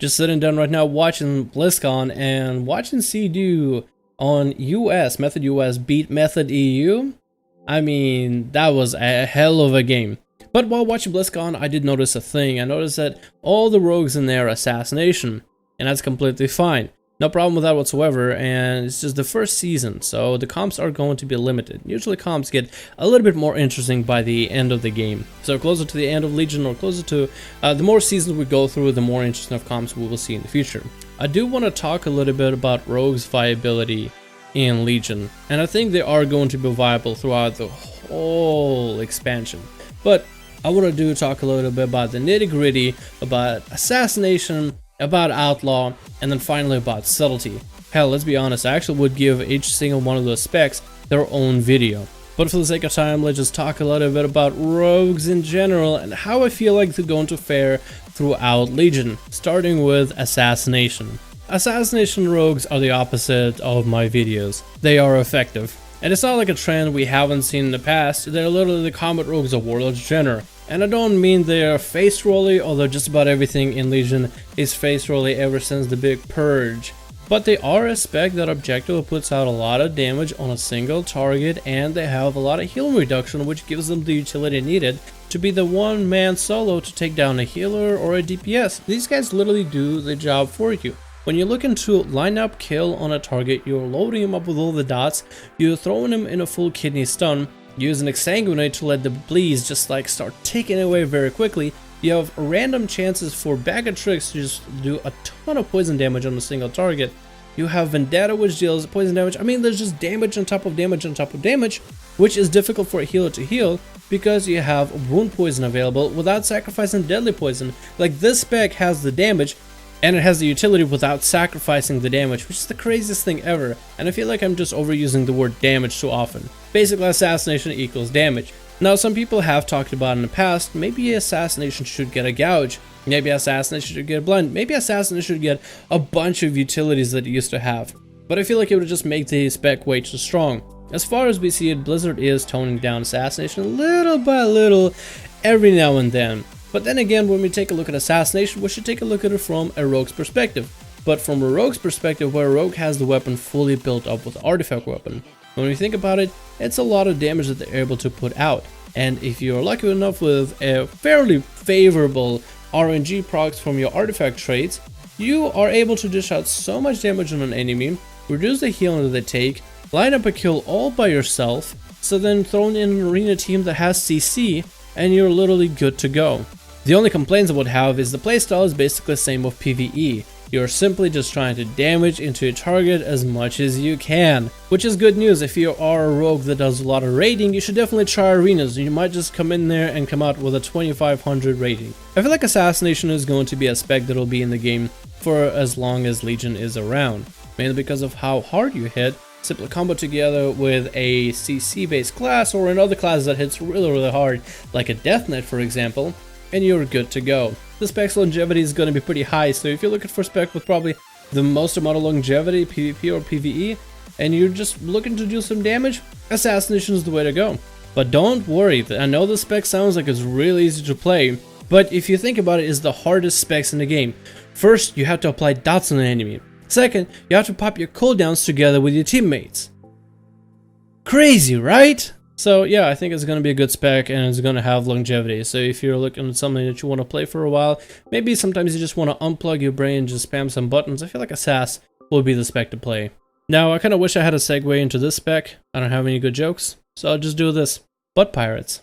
just sitting down right now watching BlizzCon and watching CDU on US, Method US beat Method EU. I mean, that was a hell of a game. But while watching BlizzCon, I did notice a thing. I noticed that all the rogues in there are Assassination, and that's completely fine. No problem with that whatsoever, and it's just the first season, so the comps are going to be limited. Usually comps get a little bit more interesting by the end of the game. So closer to the end of Legion, or closer to the more seasons we go through, the more interesting of comps we will see in the future. I do want to talk a little bit about rogues' viability in Legion, and I think they are going to be viable throughout the whole expansion. But I want to talk a little bit about the nitty-gritty, about Assassination, about Outlaw, and then finally about Subtlety. Hell, let's be honest, I actually would give each single one of those specs their own video. But for the sake of time, let's just talk a little bit about rogues in general and how I feel like they're going to fare throughout Legion, starting with Assassination. Assassination rogues are the opposite of my videos. They are effective. And it's not like a trend we haven't seen in the past, they're literally the combat rogues of Warlord's genre. And I don't mean they're face rolly, although just about everything in Legion is face rolly ever since the big purge. But they are a spec that objectively puts out a lot of damage on a single target, and they have a lot of healing reduction, which gives them the utility needed to be the one-man solo to take down a healer or a DPS. These guys literally do the job for you. When you're looking to line up kill on a target, you're loading him up with all the dots, you're throwing him in a full kidney stun, use an exsanguinate to let the bleeds just like start ticking away very quickly. You have random chances for bag of tricks to just do a ton of poison damage on a single target. You have Vendetta, which deals poison damage. I mean, there's just damage on top of damage on top of damage, which is difficult for a healer to heal because you have wound poison available without sacrificing deadly poison. Like, this spec has the damage and it has the utility without sacrificing the damage, which is the craziest thing ever. And I feel like I'm just overusing the word damage too often. Basically, Assassination equals damage. Now, some people have talked about in the past, maybe Assassination should get a gouge, maybe Assassination should get a blind, maybe Assassination should get a bunch of utilities that it used to have. But I feel like it would just make the spec way too strong. As far as we see it, Blizzard is toning down Assassination little by little every now and then. But then again, when we take a look at Assassination, we should take a look at it from a rogue's perspective. But from a rogue's perspective, where a rogue has the weapon fully built up with artifact weapon. When we think about it, it's a lot of damage that they're able to put out. And if you're lucky enough with a fairly favorable RNG procs from your artifact traits, you are able to dish out so much damage on an enemy, reduce the healing that they take, line up a kill all by yourself, so then thrown in an arena team that has CC, and you're literally good to go. The only complaints I would have is the playstyle is basically the same with PvE. You're simply just trying to damage into a target as much as you can. Which is good news. If you are a rogue that does a lot of raiding, you should definitely try arenas. You might just come in there and come out with a 2500 rating. I feel like Assassination is going to be a spec that will be in the game for as long as Legion is around. Mainly because of how hard you hit. Simply combo together with a CC based class or another class that hits really hard, like a Death Knight for example, and you're good to go. The spec's longevity is going to be pretty high, so if you're looking for a spec with probably the most amount of longevity, PvP or PvE, and you're just looking to do some damage, Assassination is the way to go. But don't worry, I know the spec sounds like it's really easy to play, but if you think about it, it's the hardest specs in the game. First, you have to apply dots on an enemy. Second, you have to pop your cooldowns together with your teammates. Crazy, right? So yeah, I think it's going to be a good spec and it's going to have longevity. So if you're looking at something that you want to play for a while, maybe sometimes you just want to unplug your brain and just spam some buttons, I feel like Assass will be the spec to play. Now, I kind of wish I had a segue into this spec. I don't have any good jokes, so I'll just do this. Butt pirates.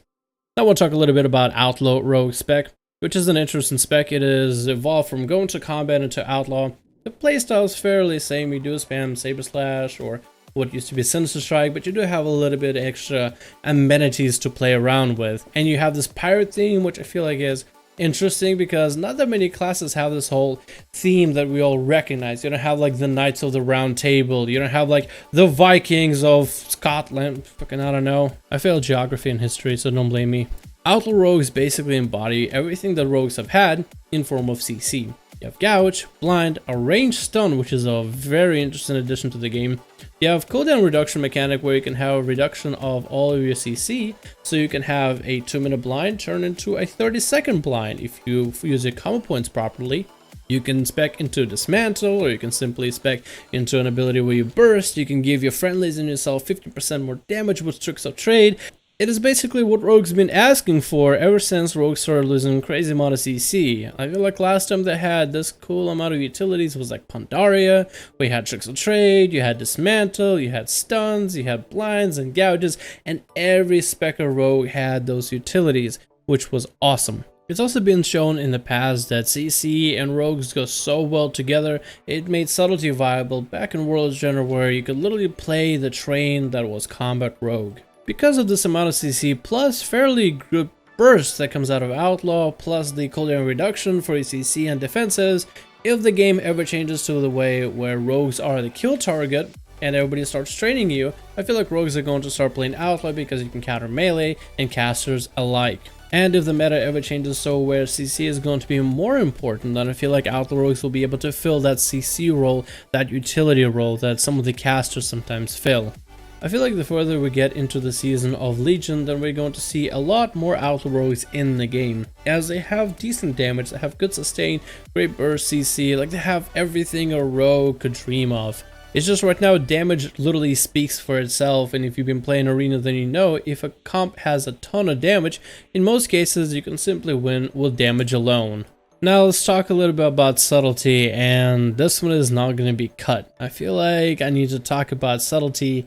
Now we'll talk a little bit about Outlaw Rogue spec, which is an interesting spec. It is evolved from going to combat into Outlaw. The playstyle is fairly same. You do spam Saber Slash or what used to be Sinister Strike, but you do have a little bit extra amenities to play around with. And you have this pirate theme, which I feel like is interesting because not that many classes have this whole theme that we all recognize. You don't have like the Knights of the Round Table. You don't have like the Vikings of Scotland. Fucking, I don't know. I failed geography and history, so don't blame me. Outlaw rogues basically embody everything that rogues have had in form of CC. You have Gouge, Blind, a range stun, which is a very interesting addition to the game. You have cooldown reduction mechanic where you can have a reduction of all of your CC, so you can have a 2-minute blind turn into a 30-second blind if you use your combo points properly. You can spec into Dismantle, or you can simply spec into an ability where you burst. You can give your friendlies and yourself 50% more damage with Tricks of Trade. It is basically what Rogue's been asking for ever since Rogue started losing crazy amount of CC. I feel like last time they had this cool amount of utilities was like Pandaria, we had Tricks of Trade, you had Dismantle, you had Stuns, you had Blinds and Gouges, and every Specker Rogue had those utilities, which was awesome. It's also been shown in the past that CC and Rogues go so well together, it made Subtlety viable back in World's Genre, where you could literally play the train that was Combat Rogue. Because of this amount of CC plus fairly good burst that comes out of Outlaw, plus the cooldown reduction for CC and defenses, if the game ever changes to the way where Rogues are the kill target and everybody starts training you, I feel like Rogues are going to start playing Outlaw because you can counter melee and casters alike. And if the meta ever changes so where CC is going to be more important, then I feel like Outlaw Rogues will be able to fill that CC role, that utility role that some of the casters sometimes fill. I feel like the further we get into the season of Legion, then we're going to see a lot more Outlaw Rogues in the game, as they have decent damage, they have good sustain, great burst CC, like they have everything a rogue could dream of. It's just right now damage literally speaks for itself, and if you've been playing Arena then you know if a comp has a ton of damage, in most cases you can simply win with damage alone. Now let's talk a little bit about Subtlety, and this one is not going to be cut. I feel like I need to talk about Subtlety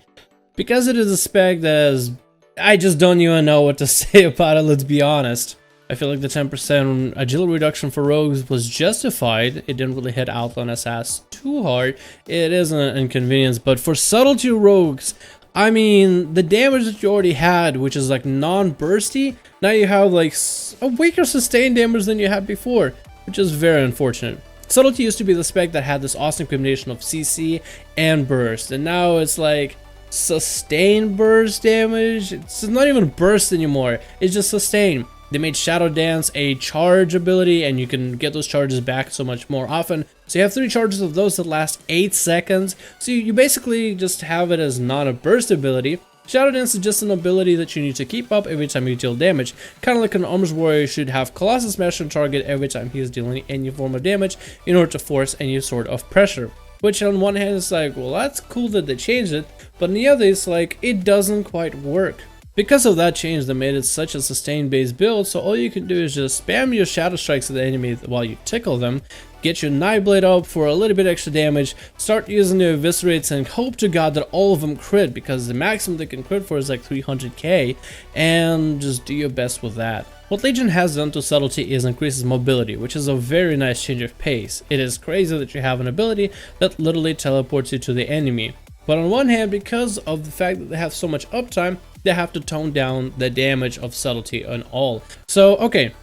because it is a spec that is, I just don't even know what to say about it, let's be honest. I feel like the 10% agility reduction for Rogues was justified. It didn't really hit Outlaw and Assass too hard. It is an inconvenience, but for Subtlety Rogues, I mean, the damage that you already had, which is like non-bursty, now you have like a weaker sustained damage than you had before, which is very unfortunate. Subtlety used to be the spec that had this awesome combination of CC and burst, and now it's like sustained burst damage. It's not even burst anymore, it's just sustain. They made Shadow Dance a charge ability, and you can get those charges back so much more often. So you have 3 charges of those that last 8 seconds, so you basically just have it as not a burst ability. Shadow Dance is just an ability that you need to keep up every time you deal damage, kind of like an Armor's Warrior should have Colossus Smash on target every time he is dealing any form of damage in order to force any sort of pressure. Which on one hand is like, well, that's cool that they changed it, but on the other it's like, it doesn't quite work. Because of that change that made it such a sustained based build, so all you can do is just spam your Shadow Strikes at the enemy while you tickle them, get your Nightblade up for a little bit extra damage, start using your Eviscerates, and hope to god that all of them crit, because the maximum they can crit for is like 300k, and just do your best with that. What Legion has done to Subtlety is increases mobility, which is a very nice change of pace. It is crazy that you have an ability that literally teleports you to the enemy. But on one hand, because of the fact that they have so much uptime, they have to tone down the damage of Subtlety and all. So, okay,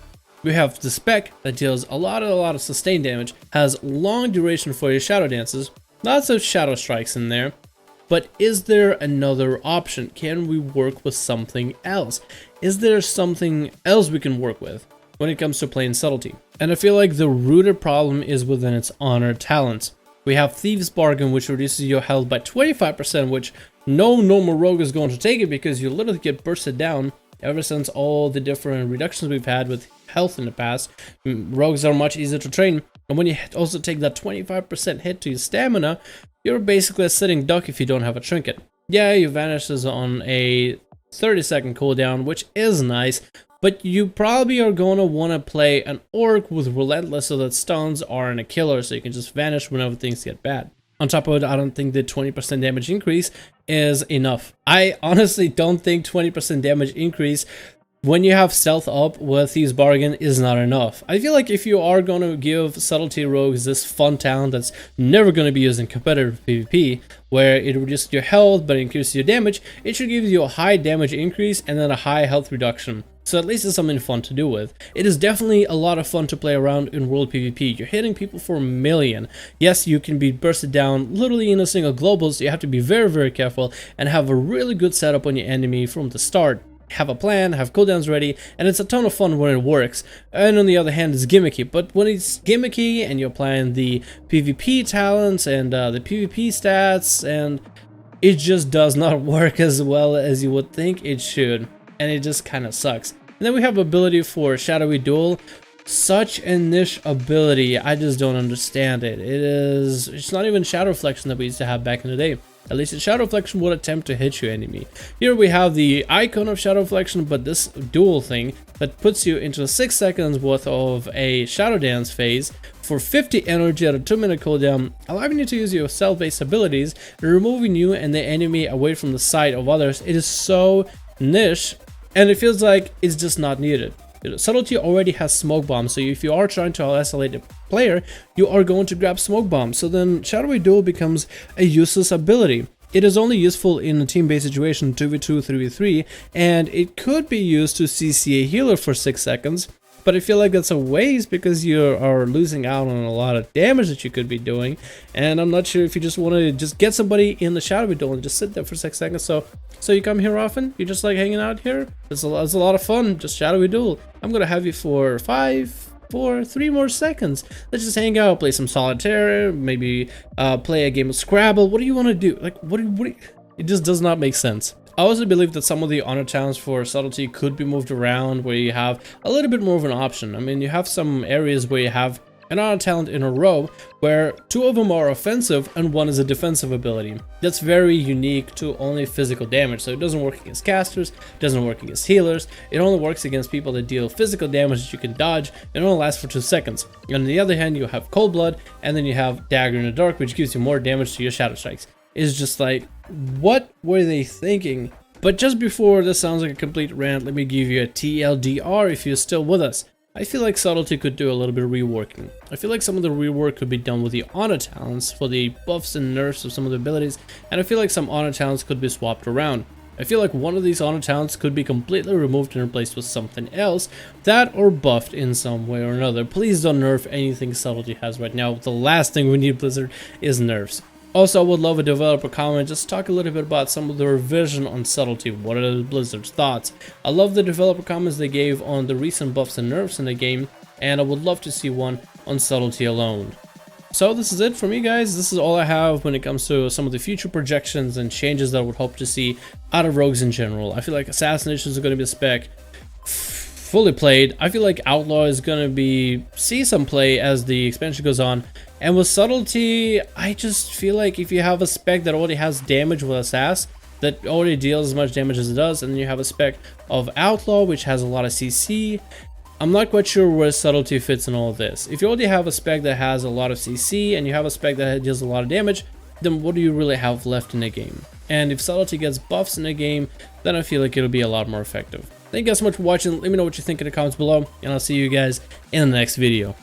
we have the spec that deals a lot of sustained damage, has long duration for your Shadow Dances, lots of Shadow Strikes in there, but is there another option? Can we work with something else? Is there something else we can work with when it comes to playing Subtlety? And I feel like the rooted problem is within its honor talents. We have Thieves Bargain, which reduces your health by 25%, which no normal rogue is going to take it because you literally get bursted down. Ever since all the different reductions we've had with health in the past, rogues are much easier to train. And when you also take that 25% hit to your stamina, you're basically a sitting duck if you don't have a trinket. Yeah, you vanishes on a 30-second cooldown, which is nice, but you probably are going to want to play an orc with Relentless so that stuns aren't a killer, so you can just vanish whenever things get bad. On top of it, I don't think the 20% damage increase is enough. I honestly don't think 20% damage increase when you have stealth up with Thieves Bargain is not enough. I feel like if you are going to give Subtlety Rogues this fun talent that's never going to be used in competitive PvP, where it reduces your health but increases your damage, it should give you a high damage increase and then a high health reduction. So at least it's something fun to do with. It is definitely a lot of fun to play around in World PvP. You're hitting people for a million. Yes, you can be bursted down literally in a single global, so you have to be very careful and have a really good setup on your enemy from the start. Have a plan, have cooldowns ready, and it's a ton of fun when it works. And on the other hand, it's gimmicky. But when it's gimmicky and you're applying the PvP talents and the PvP stats, and it just does not work as well as you would think it should. And it just kind of sucks. And then we have ability for Shadowy Duel. such a niche ability. I just don't understand it. It's not even shadow reflection that we used to have back in the day. At least a shadow reflection would attempt to hit your enemy. Here we have the icon of shadow reflection, but this dual thing that puts you into 6 seconds worth of a shadow dance phase for 50 energy at a 2-minute cooldown, allowing you to use your cell-based abilities, removing you and the enemy away from the sight of others. It is so niche, and it feels like it's just not needed. Subtlety already has smoke bombs, so if you are trying to isolate a player, you are going to grab smoke bombs. So then Shadowy Duel becomes a useless ability. It is only useful in a team-based situation, 2v2, 3v3, and it could be used to CC a healer for 6 seconds. But I feel like that's a waste because you are losing out on a lot of damage that you could be doing. And I'm not sure if you just want to just get somebody in the Shadowy Duel and just sit there for 6 seconds. So you come here often? You're just like hanging out here? It's a lot of fun, just Shadowy Duel. I'm going to have you for 3 more seconds. Let's just hang out, play some solitaire, maybe play a game of Scrabble. What do you want to do? Like, what it just does not make sense. I also believe that some of the honor talents for subtlety could be moved around where you have a little bit more of an option. I mean, you have some areas where you have an honor talent in a row where 2 of them are offensive and 1 is a defensive ability. That's very unique to only physical damage, so it doesn't work against casters, it doesn't work against healers, it only works against people that deal physical damage that you can dodge, and it only lasts for 2 seconds. And on the other hand, you have Cold Blood, and then you have Dagger in the Dark, which gives you more damage to your shadow strikes. It's just like, what were they thinking? But just before this sounds like a complete rant, let me give you a TLDR if you're still with us. I feel like subtlety could do a little bit of reworking. I feel like some of the rework could be done with the honor talents for the buffs and nerfs of some of the abilities, and I feel like some honor talents could be swapped around. I feel like one of these honor talents could be completely removed and replaced with something else, that or buffed in some way or another. Please don't nerf anything subtlety has right now. The last thing we need, Blizzard, is nerfs. Also, I would love a developer comment, just talk a little bit about some of the revision on subtlety. What are Blizzard's thoughts? I love the developer comments they gave on the recent buffs and nerfs in the game, and I would love to see one on subtlety alone. So this is it for me, guys. This is all I have when it comes to some of the future projections and changes that I would hope to see out of Rogues in general. I feel like Assassination is going to be a spec fully played. I feel like Outlaw is going to see some play as the expansion goes on. And with subtlety, I just feel like if you have a spec that already has damage with Assass, that already deals as much damage as it does, and then you have a spec of Outlaw, which has a lot of CC, I'm not quite sure where subtlety fits in all of this. If you already have a spec that has a lot of CC, and you have a spec that deals a lot of damage, then what do you really have left in the game? And if subtlety gets buffs in the game, then I feel like it'll be a lot more effective. Thank you guys so much for watching. Let me know what you think in the comments below, and I'll see you guys in the next video.